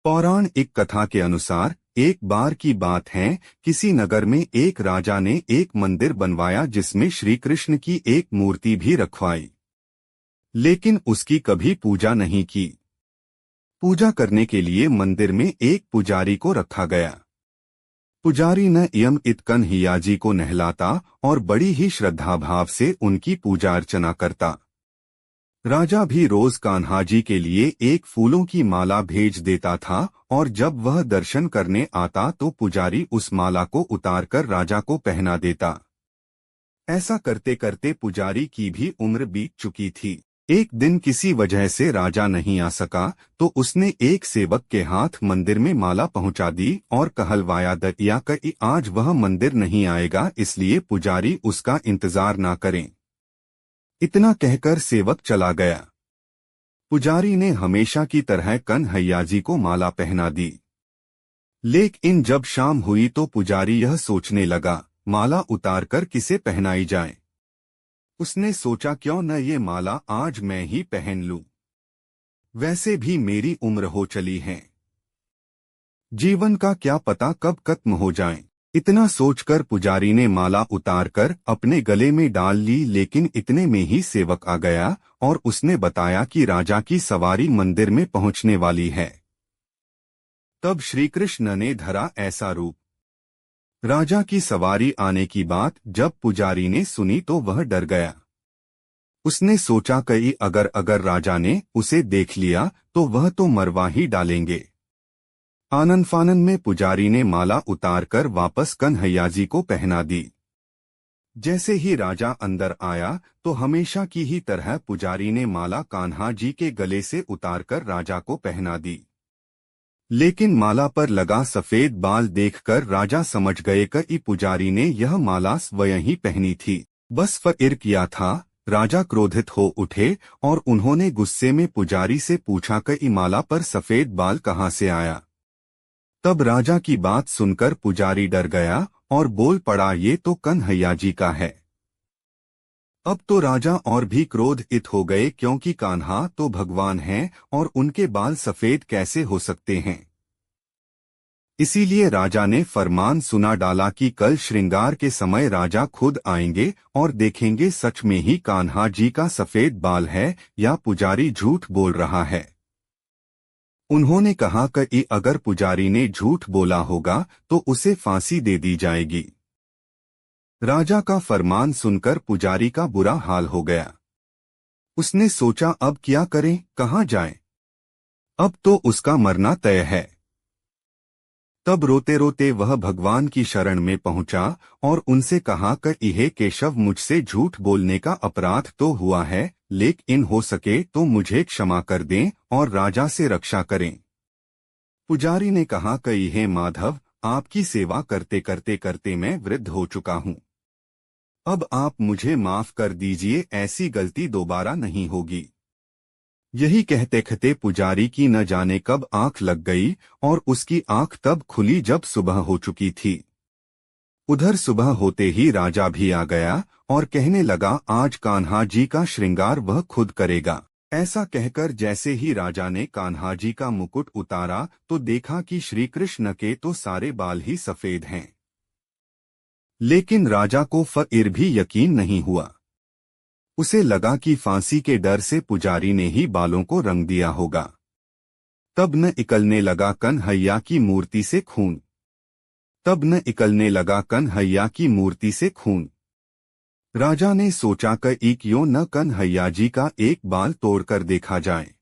पौराणिक कथा के अनुसार एक बार की बात है, किसी नगर में एक राजा ने एक मंदिर बनवाया जिसमें श्री कृष्ण की एक मूर्ति भी रखवाई, लेकिन उसकी कभी पूजा नहीं की। पूजा करने के लिए मंदिर में एक पुजारी को रखा गया। पुजारी नियमित कन्हैया जी को नहलाता और बड़ी ही श्रद्धा भाव से उनकी पूजा अर्चना करता। राजा भी रोज कान्हा जी के लिए एक फूलों की माला भेज देता था और जब वह दर्शन करने आता तो पुजारी उस माला को उतारकर राजा को पहना देता। ऐसा करते करते पुजारी की भी उम्र बीत चुकी थी। एक दिन किसी वजह से राजा नहीं आ सका तो उसने एक सेवक के हाथ मंदिर में माला पहुंचा दी और कहलवाया दिया कि आज वह मंदिर नहीं आएगा, इसलिए पुजारी उसका इंतजार ना करें। इतना कहकर सेवक चला गया। पुजारी ने हमेशा की तरह कन्हैया जी को माला पहना दी, लेकिन जब शाम हुई तो पुजारी यह सोचने लगा, माला उतारकर किसे पहनाई जाए। उसने सोचा, क्यों न ये माला आज मैं ही पहन लूं, वैसे भी मेरी उम्र हो चली है, जीवन का क्या पता कब खत्म हो जाए। इतना सोचकर पुजारी ने माला उतारकर अपने गले में डाल ली, लेकिन इतने में ही सेवक आ गया और उसने बताया कि राजा की सवारी मंदिर में पहुंचने वाली है। तब श्री कृष्ण ने धरा ऐसा रूप। राजा की सवारी आने की बात जब पुजारी ने सुनी तो वह डर गया। उसने सोचा कि अगर राजा ने उसे देख लिया तो वह तो मरवा ही डालेंगे। आनन फानन में पुजारी ने माला उतारकर वापस कन्हैया जी को पहना दी। जैसे ही राजा अंदर आया तो हमेशा की ही तरह पुजारी ने माला कान्हा जी के गले से उतारकर राजा को पहना दी, लेकिन माला पर लगा सफेद बाल देखकर राजा समझ गए कि पुजारी ने यह माला स्वयं ही पहनी थी। बस फकीर किया था। राजा क्रोधित हो उठे और उन्होंने गुस्से में पुजारी से पूछा कि माला पर सफेद बाल कहाँ से आया। तब राजा की बात सुनकर पुजारी डर गया और बोल पड़ा, ये तो कन्हैया जी का है। अब तो राजा और भी क्रोधित हो गए, क्योंकि कान्हा तो भगवान हैं और उनके बाल सफेद कैसे हो सकते हैं। इसीलिए राजा ने फरमान सुना डाला कि कल श्रृंगार के समय राजा खुद आएंगे और देखेंगे सच में ही कान्हा जी का सफेद बाल है या पुजारी झूठ बोल रहा है। उन्होंने कहा कि अगर पुजारी ने झूठ बोला होगा तो उसे फांसी दे दी जाएगी। राजा का फरमान सुनकर पुजारी का बुरा हाल हो गया। उसने सोचा, अब क्या करें, कहाँ जाएं? अब तो उसका मरना तय है। तब रोते रोते वह भगवान की शरण में पहुंचा और उनसे कहा कि हे केशव, मुझसे झूठ बोलने का अपराध तो हुआ है, लेकिन हो सके तो मुझे क्षमा कर दें और राजा से रक्षा करें। पुजारी ने कहा कि हे माधव, आपकी सेवा करते करते करते मैं वृद्ध हो चुका हूँ। अब आप मुझे माफ कर दीजिए, ऐसी गलती दोबारा नहीं होगी। यही कहते कहते पुजारी की न जाने कब आंख लग गई और उसकी आंख तब खुली जब सुबह हो चुकी थी। उधर सुबह होते ही राजा भी आ गया और कहने लगा, आज कान्हा जी का श्रृंगार वह खुद करेगा। ऐसा कहकर जैसे ही राजा ने कान्हा जी का मुकुट उतारा तो देखा कि श्री कृष्ण के तो सारे बाल ही सफेद हैं। लेकिन राजा को फिर भी यकीन नहीं हुआ। उसे लगा कि फांसी के डर से पुजारी ने ही बालों को रंग दिया होगा। तब न निकलने लगा कन्हैया की मूर्ति से खून। राजा ने सोचा कि क्यों न कन्हैया जी का एक बाल तोड़कर देखा जाए।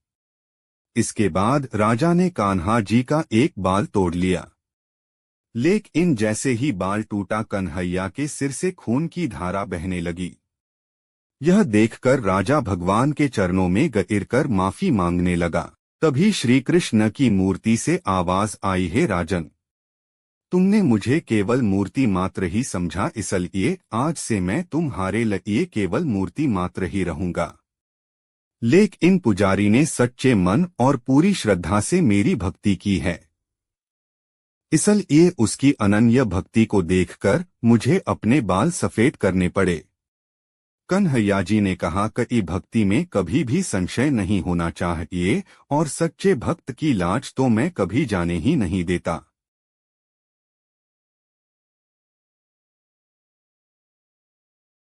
इसके बाद राजा ने कान्हा जी का एक बाल तोड़ लिया, लेकिन जैसे ही बाल टूटा कन्हैया के सिर से खून की धारा बहने लगी। यह देखकर राजा भगवान के चरणों में गिरकर माफी मांगने लगा। तभी श्री कृष्ण की मूर्ति से आवाज आई, हे राजन, तुमने मुझे केवल मूर्ति मात्र ही समझा, इसलिए आज से मैं तुम्हारे लिए केवल मूर्ति मात्र ही रहूंगा। लेकिन पुजारी ने सच्चे मन और पूरी श्रद्धा से मेरी भक्ति की है, इसलिए उसकी अनन्य भक्ति को देखकर मुझे अपने बाल सफेद करने पड़े। कन्हैया जी ने कहा कि भक्ति में कभी भी संशय नहीं होना चाहिए और सच्चे भक्त की लाज तो मैं कभी जाने ही नहीं देता।